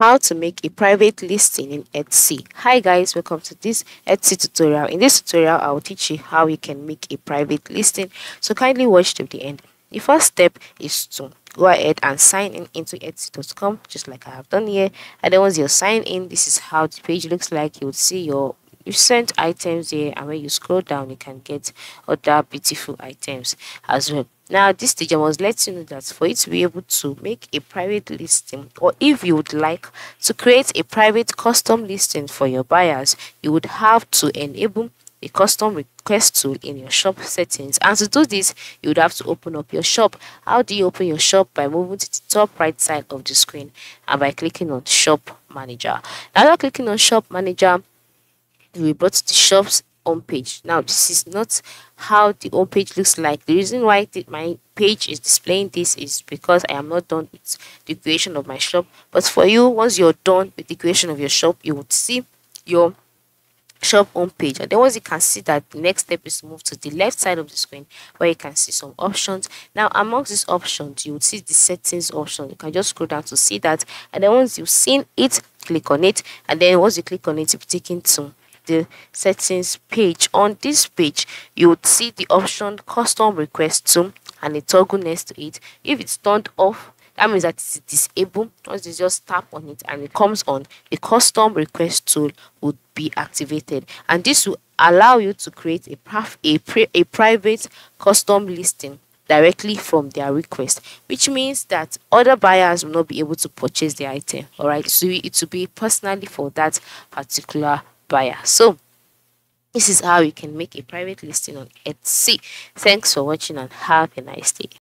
How to make a private listing in Etsy. Hi guys, welcome to this Etsy tutorial. In this tutorial, I will teach you how you can make a private listing. So kindly watch till the end. The first step is to go ahead and sign in into Etsy.com, just like I have done here. And then once you're signed in, this is how the page looks like. You would see your sent items here, and when you scroll down you can get other beautiful items as well. Now at this stage I must let you know that for you to be able to make a private listing, or if you would like to create a private custom listing for your buyers, you would have to enable a custom request tool in your shop settings. And to do this, you would have to open up your shop. How do you open your shop? By moving to the top right side of the screen and by clicking on shop manager. Now after clicking on shop manager, we brought to the shop's homepage. Now this is not how the homepage looks like. The reason why my page is displaying this is because I am not done with the creation of my shop. But for you, once you're done with the creation of your shop, you would see your shop homepage. And then once you can see that, the next step is to move to the left side of the screen where you can see some options. Now amongst these options, you would see the settings option. You can just scroll down to see that, and then once you've seen it, click on it, and then once you click on it, you'll be taken to the settings page. On this page, you would see the option custom request tool and a toggle next to it. If it's turned off, that means that it's disabled. Once you just tap on it and it comes on, the custom request tool would be activated, and this will allow you to create a private custom listing directly from their request, which means that other buyers will not be able to purchase the item. All right, so it will be personally for that particular buyer. So this is how you can make a private listing on Etsy. Thanks for watching and have a nice day.